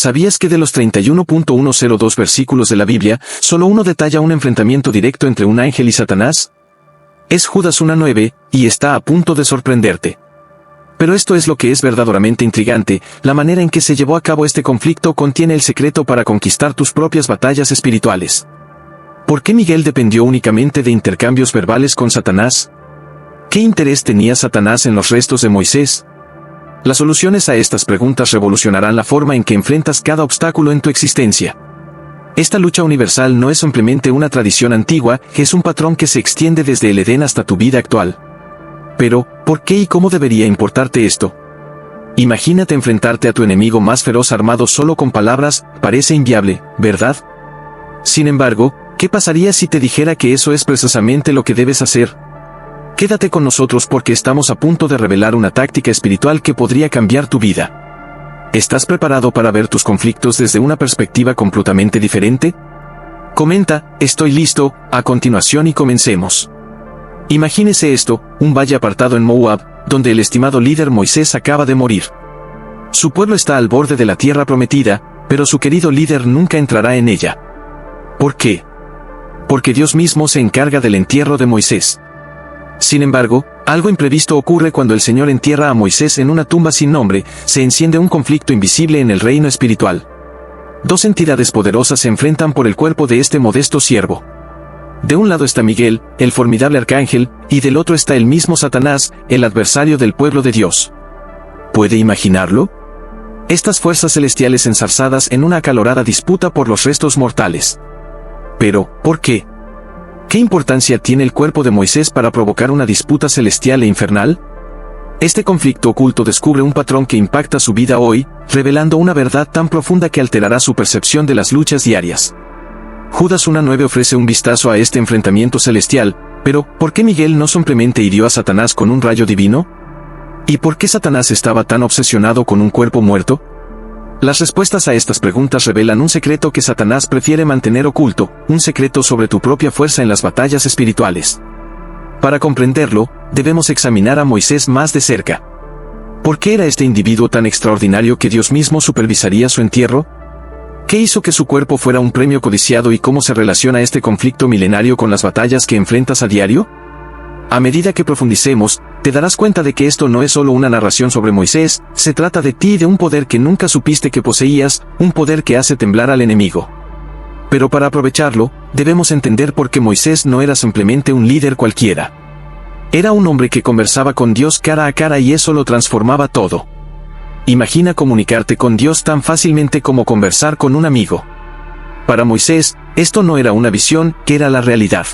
¿Sabías que de los 31.102 versículos de la Biblia, solo uno detalla un enfrentamiento directo entre un ángel y Satanás? Es Judas 1:9, y está a punto de sorprenderte. Pero esto es lo que es verdaderamente intrigante: la manera en que se llevó a cabo este conflicto contiene el secreto para conquistar tus propias batallas espirituales. ¿Por qué Miguel dependió únicamente de intercambios verbales con Satanás? ¿Qué interés tenía Satanás en los restos de Moisés? Las soluciones a estas preguntas revolucionarán la forma en que enfrentas cada obstáculo en tu existencia. Esta lucha universal no es simplemente una tradición antigua, es un patrón que se extiende desde el Edén hasta tu vida actual. Pero, ¿por qué y cómo debería importarte esto? Imagínate enfrentarte a tu enemigo más feroz armado solo con palabras. Parece inviable, ¿verdad? Sin embargo, ¿qué pasaría si te dijera que eso es precisamente lo que debes hacer? Quédate con nosotros porque estamos a punto de revelar una táctica espiritual que podría cambiar tu vida. ¿Estás preparado para ver tus conflictos desde una perspectiva completamente diferente? Comenta: estoy listo. A continuación y comencemos. Imagínese esto: un valle apartado en Moab, donde el estimado líder Moisés acaba de morir. Su pueblo está al borde de la tierra prometida, pero su querido líder nunca entrará en ella. ¿Por qué? Porque Dios mismo se encarga del entierro de Moisés. Sin embargo, algo imprevisto ocurre cuando el Señor entierra a Moisés en una tumba sin nombre. Se enciende un conflicto invisible en el reino espiritual. Dos entidades poderosas se enfrentan por el cuerpo de este modesto siervo. De un lado está Miguel, el formidable arcángel, y del otro está el mismo Satanás, el adversario del pueblo de Dios. ¿Puede imaginarlo? Estas fuerzas celestiales enzarzadas en una acalorada disputa por los restos mortales. Pero, ¿por qué? ¿Qué importancia tiene el cuerpo de Moisés para provocar una disputa celestial e infernal? Este conflicto oculto descubre un patrón que impacta su vida hoy, revelando una verdad tan profunda que alterará su percepción de las luchas diarias. Judas 1:9 ofrece un vistazo a este enfrentamiento celestial, pero ¿por qué Miguel no simplemente hirió a Satanás con un rayo divino? ¿Y por qué Satanás estaba tan obsesionado con un cuerpo muerto? Las respuestas a estas preguntas revelan un secreto que Satanás prefiere mantener oculto, un secreto sobre tu propia fuerza en las batallas espirituales. Para comprenderlo, debemos examinar a Moisés más de cerca. ¿Por qué era este individuo tan extraordinario que Dios mismo supervisaría su entierro? ¿Qué hizo que su cuerpo fuera un premio codiciado y cómo se relaciona este conflicto milenario con las batallas que enfrentas a diario? A medida que profundicemos, te darás cuenta de que esto no es solo una narración sobre Moisés, se trata de ti y de un poder que nunca supiste que poseías, un poder que hace temblar al enemigo. Pero para aprovecharlo, debemos entender por qué Moisés no era simplemente un líder cualquiera. Era un hombre que conversaba con Dios cara a cara y eso lo transformaba todo. Imagina comunicarte con Dios tan fácilmente como conversar con un amigo. Para Moisés, esto no era una visión, que era la realidad.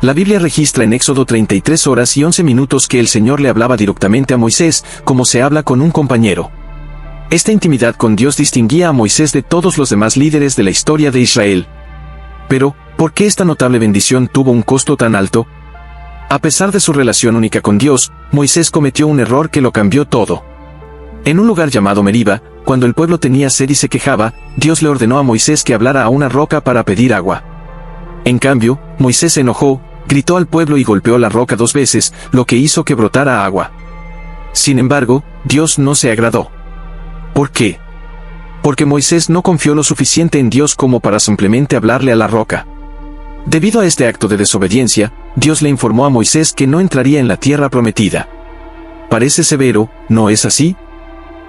La Biblia registra en Éxodo 33 horas y 11 minutos que el Señor le hablaba directamente a Moisés, como se habla con un compañero. Esta intimidad con Dios distinguía a Moisés de todos los demás líderes de la historia de Israel. Pero, ¿por qué esta notable bendición tuvo un costo tan alto? A pesar de su relación única con Dios, Moisés cometió un error que lo cambió todo. En un lugar llamado Meriba, cuando el pueblo tenía sed y se quejaba, Dios le ordenó a Moisés que hablara a una roca para pedir agua. En cambio, Moisés se enojó, gritó al pueblo y golpeó la roca 2 veces, lo que hizo que brotara agua. Sin embargo, Dios no se agradó. ¿Por qué? Porque Moisés no confió lo suficiente en Dios como para simplemente hablarle a la roca. Debido a este acto de desobediencia, Dios le informó a Moisés que no entraría en la tierra prometida. Parece severo, ¿no es así?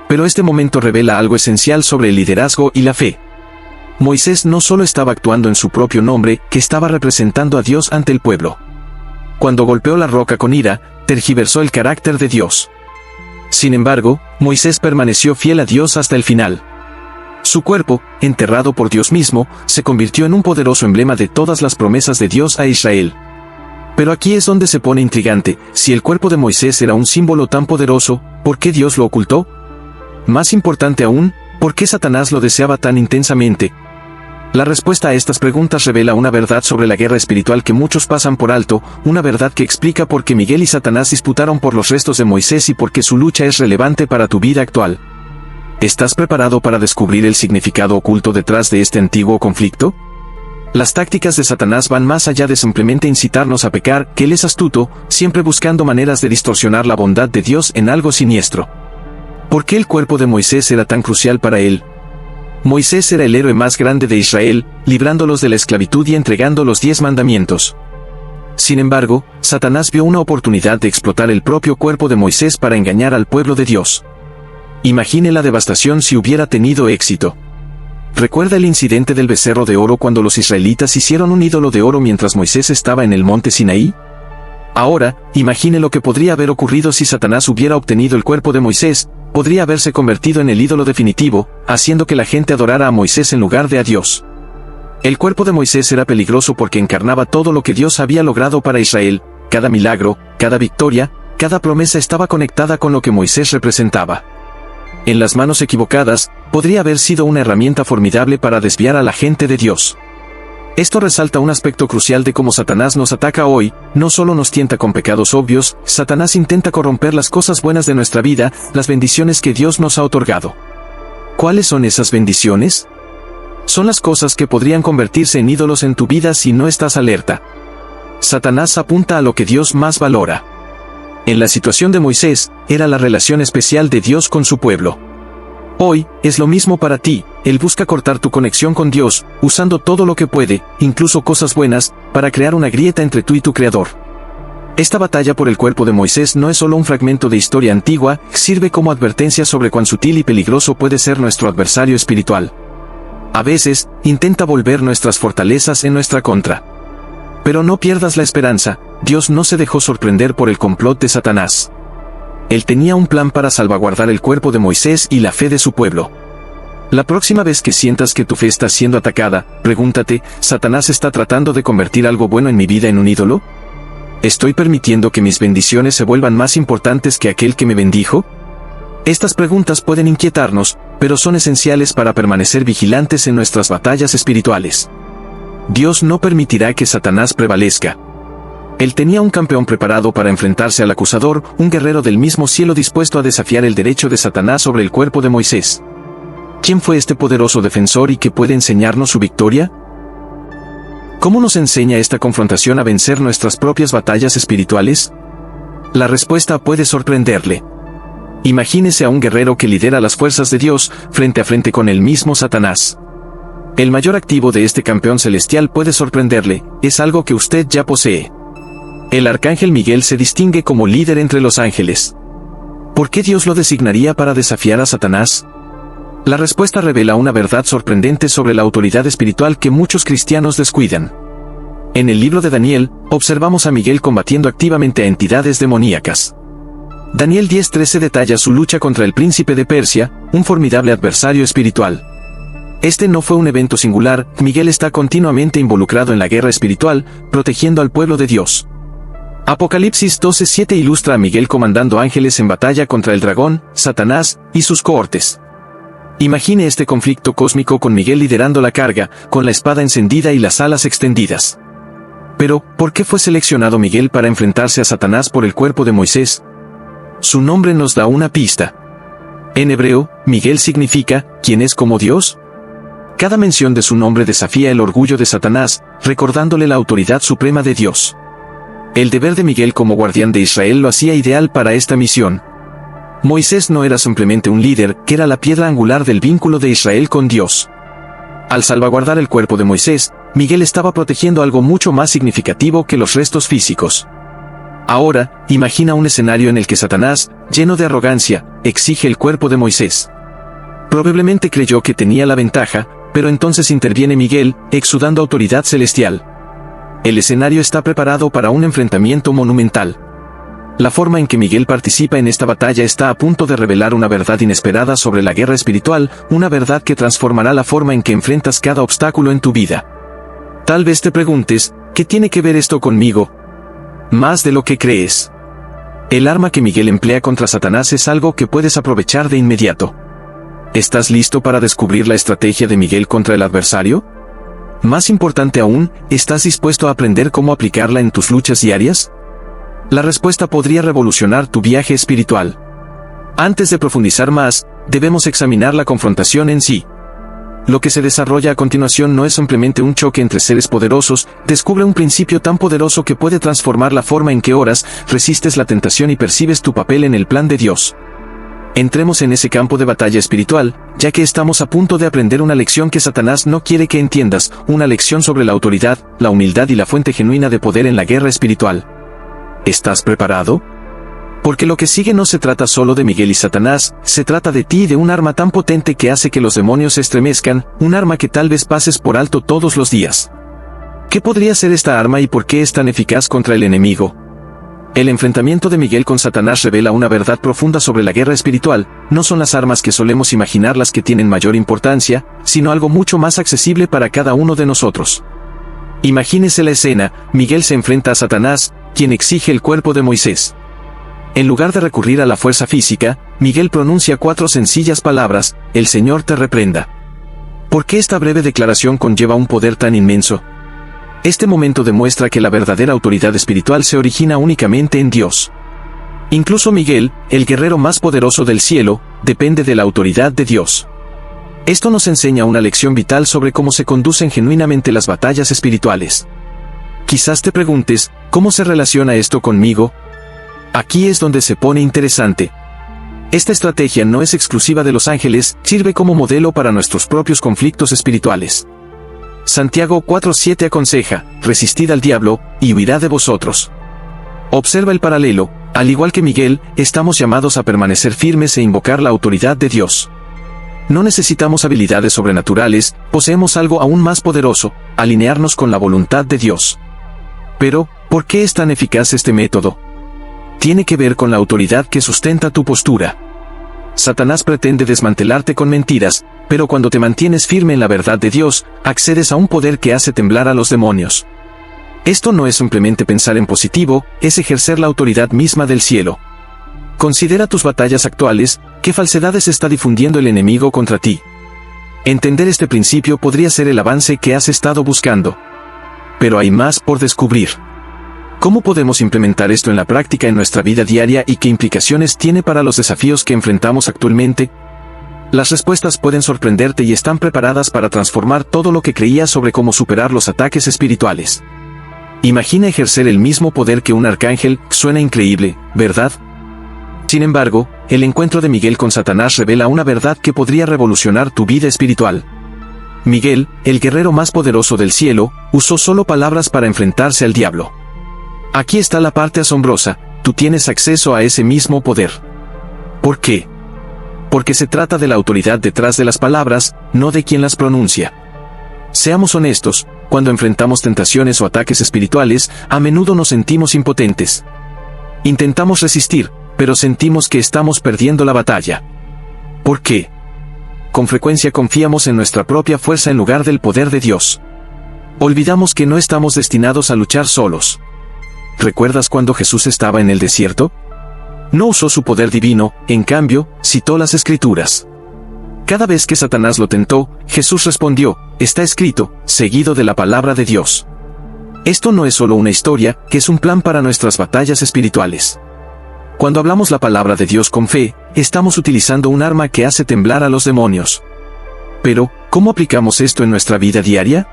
Pero este momento revela algo esencial sobre el liderazgo y la fe. Moisés no solo estaba actuando en su propio nombre, que estaba representando a Dios ante el pueblo. Cuando golpeó la roca con ira, tergiversó el carácter de Dios. Sin embargo, Moisés permaneció fiel a Dios hasta el final. Su cuerpo, enterrado por Dios mismo, se convirtió en un poderoso emblema de todas las promesas de Dios a Israel. Pero aquí es donde se pone intrigante: si el cuerpo de Moisés era un símbolo tan poderoso, ¿por qué Dios lo ocultó? Más importante aún, ¿por qué Satanás lo deseaba tan intensamente? La respuesta a estas preguntas revela una verdad sobre la guerra espiritual que muchos pasan por alto, una verdad que explica por qué Miguel y Satanás disputaron por los restos de Moisés y por qué su lucha es relevante para tu vida actual. ¿Estás preparado para descubrir el significado oculto detrás de este antiguo conflicto? Las tácticas de Satanás van más allá de simplemente incitarnos a pecar, que él es astuto, siempre buscando maneras de distorsionar la bondad de Dios en algo siniestro. ¿Por qué el cuerpo de Moisés era tan crucial para él? Moisés era el héroe más grande de Israel, librándolos de la esclavitud y entregando los 10 mandamientos. Sin embargo, Satanás vio una oportunidad de explotar el propio cuerpo de Moisés para engañar al pueblo de Dios. Imagine la devastación si hubiera tenido éxito. ¿Recuerda el incidente del becerro de oro cuando los israelitas hicieron un ídolo de oro mientras Moisés estaba en el monte Sinaí? Ahora, imagine lo que podría haber ocurrido si Satanás hubiera obtenido el cuerpo de Moisés. Podría haberse convertido en el ídolo definitivo, haciendo que la gente adorara a Moisés en lugar de a Dios. El cuerpo de Moisés era peligroso porque encarnaba todo lo que Dios había logrado para Israel. Cada milagro, cada victoria, cada promesa estaba conectada con lo que Moisés representaba. En las manos equivocadas, podría haber sido una herramienta formidable para desviar a la gente de Dios. Esto resalta un aspecto crucial de cómo Satanás nos ataca hoy. No solo nos tienta con pecados obvios, Satanás intenta corromper las cosas buenas de nuestra vida, las bendiciones que Dios nos ha otorgado. ¿Cuáles son esas bendiciones? Son las cosas que podrían convertirse en ídolos en tu vida si no estás alerta. Satanás apunta a lo que Dios más valora. En la situación de Moisés, era la relación especial de Dios con su pueblo. Hoy, es lo mismo para ti. Él busca cortar tu conexión con Dios, usando todo lo que puede, incluso cosas buenas, para crear una grieta entre tú y tu Creador. Esta batalla por el cuerpo de Moisés no es solo un fragmento de historia antigua, sirve como advertencia sobre cuán sutil y peligroso puede ser nuestro adversario espiritual. A veces, intenta volver nuestras fortalezas en nuestra contra. Pero no pierdas la esperanza, Dios no se dejó sorprender por el complot de Satanás. Él tenía un plan para salvaguardar el cuerpo de Moisés y la fe de su pueblo. La próxima vez que sientas que tu fe está siendo atacada, pregúntate, ¿Satanás está tratando de convertir algo bueno en mi vida en un ídolo? ¿Estoy permitiendo que mis bendiciones se vuelvan más importantes que aquel que me bendijo? Estas preguntas pueden inquietarnos, pero son esenciales para permanecer vigilantes en nuestras batallas espirituales. Dios no permitirá que Satanás prevalezca. Él tenía un campeón preparado para enfrentarse al acusador, un guerrero del mismo cielo dispuesto a desafiar el derecho de Satanás sobre el cuerpo de Moisés. ¿Quién fue este poderoso defensor y que puede enseñarnos su victoria? ¿Cómo nos enseña esta confrontación a vencer nuestras propias batallas espirituales? La respuesta puede sorprenderle. Imagínese a un guerrero que lidera las fuerzas de Dios, frente a frente con el mismo Satanás. El mayor activo de este campeón celestial puede sorprenderle, es algo que usted ya posee. El arcángel Miguel se distingue como líder entre los ángeles. ¿Por qué Dios lo designaría para desafiar a Satanás? La respuesta revela una verdad sorprendente sobre la autoridad espiritual que muchos cristianos descuidan. En el libro de Daniel, observamos a Miguel combatiendo activamente a entidades demoníacas. Daniel 10:13 detalla su lucha contra el príncipe de Persia, un formidable adversario espiritual. Este no fue un evento singular, Miguel está continuamente involucrado en la guerra espiritual, protegiendo al pueblo de Dios. Apocalipsis 12:7 ilustra a Miguel comandando ángeles en batalla contra el dragón, Satanás, y sus cohortes. Imagine este conflicto cósmico con Miguel liderando la carga, con la espada encendida y las alas extendidas. Pero, ¿por qué fue seleccionado Miguel para enfrentarse a Satanás por el cuerpo de Moisés? Su nombre nos da una pista. En hebreo, Miguel significa, ¿quién es como Dios? Cada mención de su nombre desafía el orgullo de Satanás, recordándole la autoridad suprema de Dios. El deber de Miguel como guardián de Israel lo hacía ideal para esta misión. Moisés no era simplemente un líder, que era la piedra angular del vínculo de Israel con Dios. Al salvaguardar el cuerpo de Moisés, Miguel estaba protegiendo algo mucho más significativo que los restos físicos. Ahora, imagina un escenario en el que Satanás, lleno de arrogancia, exige el cuerpo de Moisés. Probablemente creyó que tenía la ventaja, pero entonces interviene Miguel, exudando autoridad celestial. El escenario está preparado para un enfrentamiento monumental. La forma en que Miguel participa en esta batalla está a punto de revelar una verdad inesperada sobre la guerra espiritual, una verdad que transformará la forma en que enfrentas cada obstáculo en tu vida. Tal vez te preguntes, ¿qué tiene que ver esto conmigo? Más de lo que crees. El arma que Miguel emplea contra Satanás es algo que puedes aprovechar de inmediato. ¿Estás listo para descubrir la estrategia de Miguel contra el adversario? Más importante aún, ¿estás dispuesto a aprender cómo aplicarla en tus luchas diarias? La respuesta podría revolucionar tu viaje espiritual. Antes de profundizar más, debemos examinar la confrontación en sí. Lo que se desarrolla a continuación no es simplemente un choque entre seres poderosos, descubre un principio tan poderoso que puede transformar la forma en que oras, resistes la tentación y percibes tu papel en el plan de Dios. Entremos en ese campo de batalla espiritual, ya que estamos a punto de aprender una lección que Satanás no quiere que entiendas, una lección sobre la autoridad, la humildad y la fuente genuina de poder en la guerra espiritual. ¿Estás preparado? Porque lo que sigue no se trata solo de Miguel y Satanás, se trata de ti y de un arma tan potente que hace que los demonios se estremezcan, un arma que tal vez pases por alto todos los días. ¿Qué podría ser esta arma y por qué es tan eficaz contra el enemigo? El enfrentamiento de Miguel con Satanás revela una verdad profunda sobre la guerra espiritual. No son las armas que solemos imaginar las que tienen mayor importancia, sino algo mucho más accesible para cada uno de nosotros. Imagínese la escena: Miguel se enfrenta a Satanás, quien exige el cuerpo de Moisés. En lugar de recurrir a la fuerza física, Miguel pronuncia 4 sencillas palabras: el Señor te reprenda. ¿Por qué esta breve declaración conlleva un poder tan inmenso? Este momento demuestra que la verdadera autoridad espiritual se origina únicamente en Dios. Incluso Miguel, el guerrero más poderoso del cielo, depende de la autoridad de Dios. Esto nos enseña una lección vital sobre cómo se conducen genuinamente las batallas espirituales. Quizás te preguntes, ¿cómo se relaciona esto conmigo? Aquí es donde se pone interesante. Esta estrategia no es exclusiva de los ángeles, sirve como modelo para nuestros propios conflictos espirituales. Santiago 4:7 aconseja: resistid al diablo, y huirá de vosotros. Observa el paralelo: al igual que Miguel, estamos llamados a permanecer firmes e invocar la autoridad de Dios. No necesitamos habilidades sobrenaturales, poseemos algo aún más poderoso: alinearnos con la voluntad de Dios. Pero, ¿por qué es tan eficaz este método? Tiene que ver con la autoridad que sustenta tu postura. Satanás pretende desmantelarte con mentiras, pero cuando te mantienes firme en la verdad de Dios, accedes a un poder que hace temblar a los demonios. Esto no es simplemente pensar en positivo, es ejercer la autoridad misma del cielo. Considera tus batallas actuales: ¿qué falsedades está difundiendo el enemigo contra ti? Entender este principio podría ser el avance que has estado buscando. Pero hay más por descubrir. ¿Cómo podemos implementar esto en la práctica en nuestra vida diaria y qué implicaciones tiene para los desafíos que enfrentamos actualmente? Las respuestas pueden sorprenderte y están preparadas para transformar todo lo que creías sobre cómo superar los ataques espirituales. Imagina ejercer el mismo poder que un arcángel. Suena increíble, ¿verdad? Sin embargo, el encuentro de Miguel con Satanás revela una verdad que podría revolucionar tu vida espiritual. Miguel, el guerrero más poderoso del cielo, usó solo palabras para enfrentarse al diablo. Aquí está la parte asombrosa: tú tienes acceso a ese mismo poder. ¿Por qué? Porque se trata de la autoridad detrás de las palabras, no de quien las pronuncia. Seamos honestos, cuando enfrentamos tentaciones o ataques espirituales, a menudo nos sentimos impotentes. Intentamos resistir, pero sentimos que estamos perdiendo la batalla. ¿Por qué? Con frecuencia confiamos en nuestra propia fuerza en lugar del poder de Dios. Olvidamos que no estamos destinados a luchar solos. ¿Recuerdas cuando Jesús estaba en el desierto? No usó su poder divino, en cambio, citó las Escrituras. Cada vez que Satanás lo tentó, Jesús respondió: está escrito, seguido de la palabra de Dios. Esto no es solo una historia, que es un plan para nuestras batallas espirituales. Cuando hablamos la palabra de Dios con fe, estamos utilizando un arma que hace temblar a los demonios. Pero, ¿cómo aplicamos esto en nuestra vida diaria?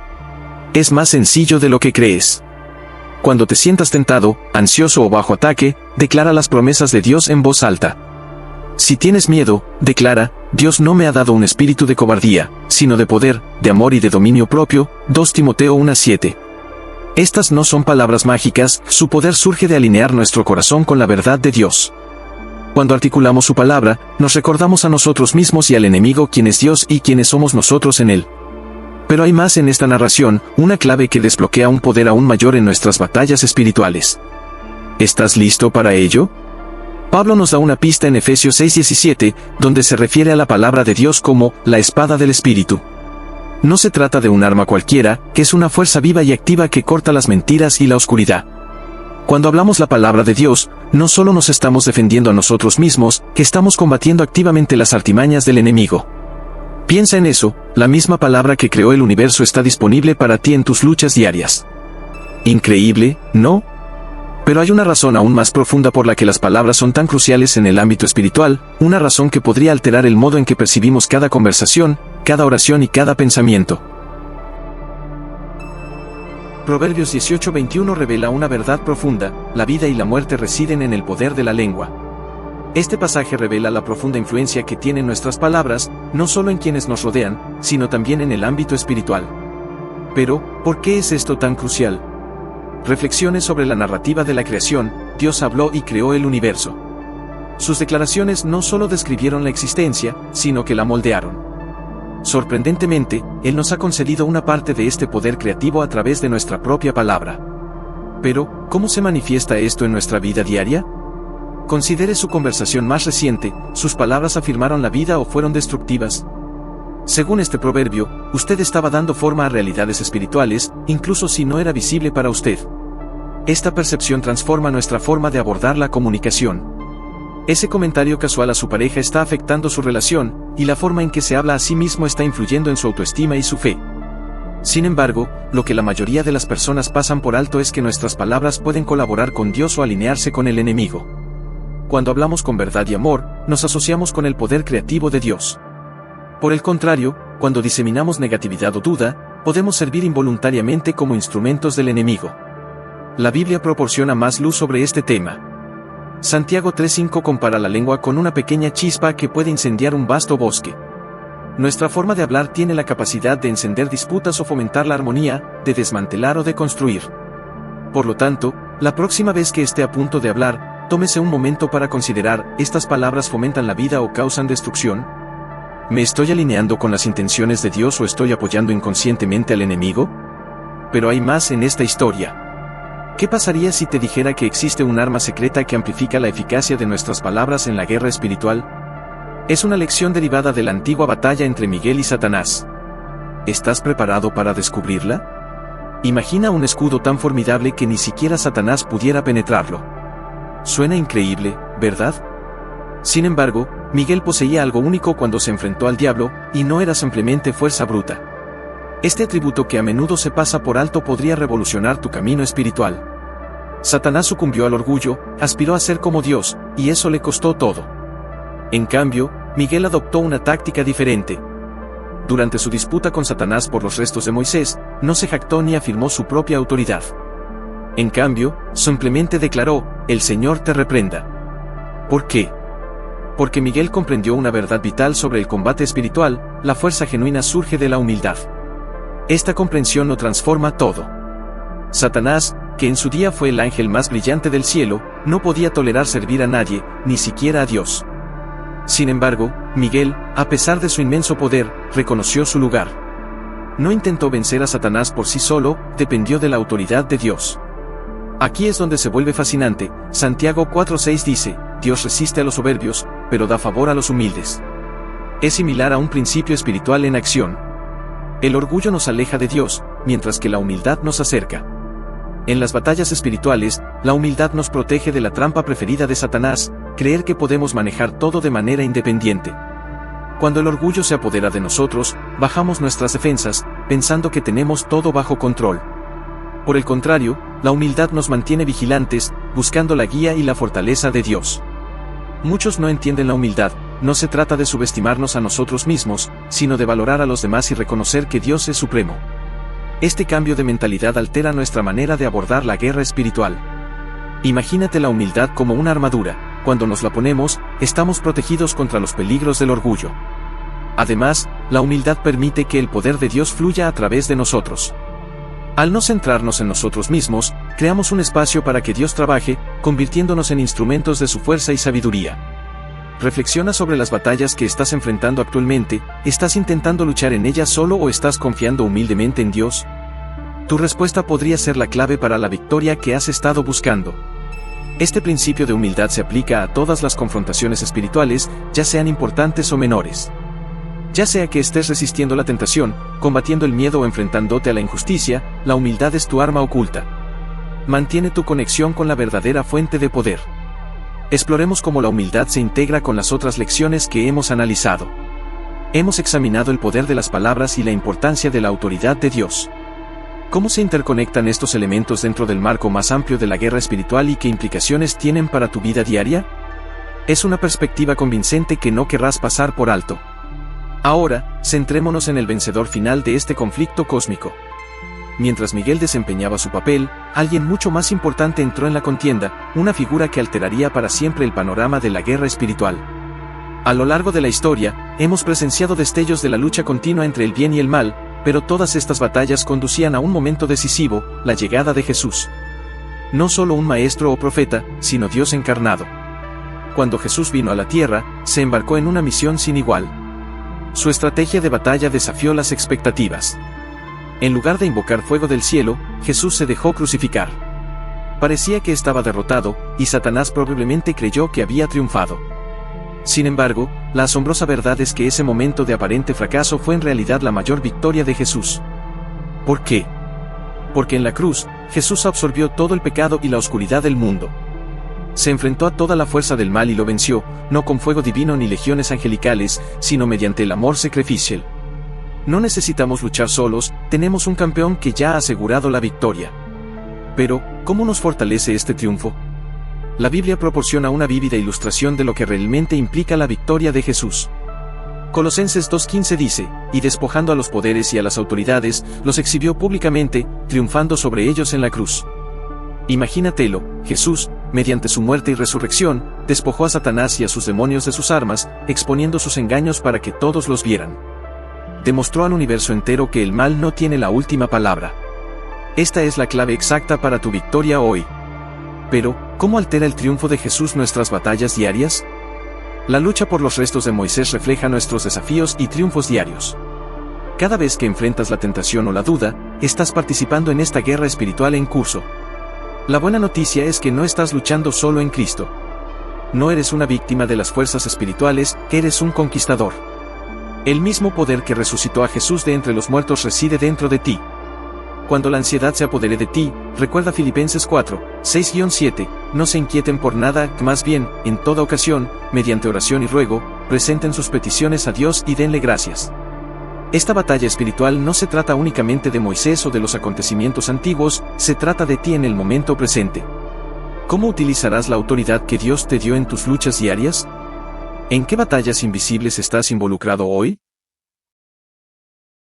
Es más sencillo de lo que crees. Cuando te sientas tentado, ansioso o bajo ataque, declara las promesas de Dios en voz alta. Si tienes miedo, declara: Dios no me ha dado un espíritu de cobardía, sino de poder, de amor y de dominio propio. 2 Timoteo 1:7. Estas no son palabras mágicas, su poder surge de alinear nuestro corazón con la verdad de Dios. Cuando articulamos su palabra, nos recordamos a nosotros mismos y al enemigo quién es Dios y quiénes somos nosotros en él. Pero hay más en esta narración, una clave que desbloquea un poder aún mayor en nuestras batallas espirituales. ¿Estás listo para ello? Pablo nos da una pista en Efesios 6:17, donde se refiere a la palabra de Dios como la espada del Espíritu. No se trata de un arma cualquiera, que es una fuerza viva y activa que corta las mentiras y la oscuridad. Cuando hablamos la palabra de Dios, no solo nos estamos defendiendo a nosotros mismos, que estamos combatiendo activamente las artimañas del enemigo. Piensa en eso: la misma palabra que creó el universo está disponible para ti en tus luchas diarias. Increíble, ¿no? Pero hay una razón aún más profunda por la que las palabras son tan cruciales en el ámbito espiritual, una razón que podría alterar el modo en que percibimos cada conversación, cada oración y cada pensamiento. Proverbios 18:21 revela una verdad profunda: la vida y la muerte residen en el poder de la lengua. Este pasaje revela la profunda influencia que tienen nuestras palabras, no solo en quienes nos rodean, sino también en el ámbito espiritual. Pero, ¿por qué es esto tan crucial? Reflexiones sobre la narrativa de la creación. Dios habló y creó el universo. Sus declaraciones no solo describieron la existencia, sino que la moldearon. Sorprendentemente, Él nos ha concedido una parte de este poder creativo a través de nuestra propia palabra. Pero, ¿cómo se manifiesta esto en nuestra vida diaria? Considere su conversación más reciente. ¿Sus palabras afirmaron la vida o fueron destructivas? Según este proverbio, usted estaba dando forma a realidades espirituales, incluso si no era visible para usted. Esta percepción transforma nuestra forma de abordar la comunicación. Ese comentario casual a su pareja está afectando su relación, y la forma en que se habla a sí mismo está influyendo en su autoestima y su fe. Sin embargo, lo que la mayoría de las personas pasan por alto es que nuestras palabras pueden colaborar con Dios o alinearse con el enemigo. Cuando hablamos con verdad y amor, nos asociamos con el poder creativo de Dios. Por el contrario, cuando diseminamos negatividad o duda, podemos servir involuntariamente como instrumentos del enemigo. La Biblia proporciona más luz sobre este tema. Santiago 3:5 compara la lengua con una pequeña chispa que puede incendiar un vasto bosque. Nuestra forma de hablar tiene la capacidad de encender disputas o fomentar la armonía, de desmantelar o de construir. Por lo tanto, la próxima vez que esté a punto de hablar, tómese un momento para considerar, ¿estas palabras fomentan la vida o causan destrucción? ¿Me estoy alineando con las intenciones de Dios o estoy apoyando inconscientemente al enemigo? Pero hay más en esta historia. ¿Qué pasaría si te dijera que existe un arma secreta que amplifica la eficacia de nuestras palabras en la guerra espiritual? Es una lección derivada de la antigua batalla entre Miguel y Satanás. ¿Estás preparado para descubrirla? Imagina un escudo tan formidable que ni siquiera Satanás pudiera penetrarlo. Suena increíble, ¿verdad? Sin embargo, Miguel poseía algo único cuando se enfrentó al diablo, y no era simplemente fuerza bruta. Este atributo que a menudo se pasa por alto podría revolucionar tu camino espiritual. Satanás sucumbió al orgullo, aspiró a ser como Dios, y eso le costó todo. En cambio, Miguel adoptó una táctica diferente. Durante su disputa con Satanás por los restos de Moisés, no se jactó ni afirmó su propia autoridad. En cambio, simplemente declaró: "El Señor te reprenda". ¿Por qué? Porque Miguel comprendió una verdad vital sobre el combate espiritual: la fuerza genuina surge de la humildad. Esta comprensión lo transforma todo. Satanás, que en su día fue el ángel más brillante del cielo, no podía tolerar servir a nadie, ni siquiera a Dios. Sin embargo, Miguel, a pesar de su inmenso poder, reconoció su lugar. No intentó vencer a Satanás por sí solo, dependió de la autoridad de Dios. Aquí es donde se vuelve fascinante. Santiago 4:6 dice: Dios resiste a los soberbios, pero da favor a los humildes. Es similar a un principio espiritual en acción. El orgullo nos aleja de Dios, mientras que la humildad nos acerca. En las batallas espirituales, la humildad nos protege de la trampa preferida de Satanás: creer que podemos manejar todo de manera independiente. Cuando el orgullo se apodera de nosotros, bajamos nuestras defensas, pensando que tenemos todo bajo control. Por el contrario, la humildad nos mantiene vigilantes, buscando la guía y la fortaleza de Dios. Muchos no entienden la humildad. No se trata de subestimarnos a nosotros mismos, sino de valorar a los demás y reconocer que Dios es supremo. Este cambio de mentalidad altera nuestra manera de abordar la guerra espiritual. Imagínate la humildad como una armadura. Cuando nos la ponemos, estamos protegidos contra los peligros del orgullo. Además, la humildad permite que el poder de Dios fluya a través de nosotros. Al no centrarnos en nosotros mismos, creamos un espacio para que Dios trabaje, convirtiéndonos en instrumentos de su fuerza y sabiduría. Reflexiona sobre las batallas que estás enfrentando actualmente. ¿Estás intentando luchar en ellas solo o estás confiando humildemente en Dios? Tu respuesta podría ser la clave para la victoria que has estado buscando. Este principio de humildad se aplica a todas las confrontaciones espirituales, ya sean importantes o menores. Ya sea que estés resistiendo la tentación, combatiendo el miedo o enfrentándote a la injusticia, la humildad es tu arma oculta. Mantiene tu conexión con la verdadera fuente de poder. Exploremos cómo la humildad se integra con las otras lecciones que hemos analizado. Hemos examinado el poder de las palabras y la importancia de la autoridad de Dios. ¿Cómo se interconectan estos elementos dentro del marco más amplio de la guerra espiritual y qué implicaciones tienen para tu vida diaria? Es una perspectiva convincente que no querrás pasar por alto. Ahora, centrémonos en el vencedor final de este conflicto cósmico. Mientras Miguel desempeñaba su papel, alguien mucho más importante entró en la contienda, una figura que alteraría para siempre el panorama de la guerra espiritual. A lo largo de la historia, hemos presenciado destellos de la lucha continua entre el bien y el mal, pero todas estas batallas conducían a un momento decisivo, la llegada de Jesús. No solo un maestro o profeta, sino Dios encarnado. Cuando Jesús vino a la tierra, se embarcó en una misión sin igual. Su estrategia de batalla desafió las expectativas. En lugar de invocar fuego del cielo, Jesús se dejó crucificar. Parecía que estaba derrotado, y Satanás probablemente creyó que había triunfado. Sin embargo, la asombrosa verdad es que ese momento de aparente fracaso fue en realidad la mayor victoria de Jesús. ¿Por qué? Porque en la cruz, Jesús absorbió todo el pecado y la oscuridad del mundo. Se enfrentó a toda la fuerza del mal y lo venció, no con fuego divino ni legiones angelicales, sino mediante el amor sacrificial. No necesitamos luchar solos, tenemos un campeón que ya ha asegurado la victoria. Pero, ¿cómo nos fortalece este triunfo? La Biblia proporciona una vívida ilustración de lo que realmente implica la victoria de Jesús. Colosenses 2:15 dice, y despojando a los poderes y a las autoridades, los exhibió públicamente, triunfando sobre ellos en la cruz. Imagínatelo, Jesús, mediante su muerte y resurrección, despojó a Satanás y a sus demonios de sus armas, exponiendo sus engaños para que todos los vieran. Demostró al universo entero que el mal no tiene la última palabra. Esta es la clave exacta para tu victoria hoy. Pero, ¿cómo altera el triunfo de Jesús nuestras batallas diarias? La lucha por los restos de Moisés refleja nuestros desafíos y triunfos diarios. Cada vez que enfrentas la tentación o la duda, estás participando en esta guerra espiritual en curso. La buena noticia es que no estás luchando solo en Cristo. No eres una víctima de las fuerzas espirituales, eres un conquistador. El mismo poder que resucitó a Jesús de entre los muertos reside dentro de ti. Cuando la ansiedad se apodere de ti, recuerda Filipenses 4, 6-7, no se inquieten por nada, más bien, en toda ocasión, mediante oración y ruego, presenten sus peticiones a Dios y denle gracias. Esta batalla espiritual no se trata únicamente de Moisés o de los acontecimientos antiguos, se trata de ti en el momento presente. ¿Cómo utilizarás la autoridad que Dios te dio en tus luchas diarias? ¿En qué batallas invisibles estás involucrado hoy?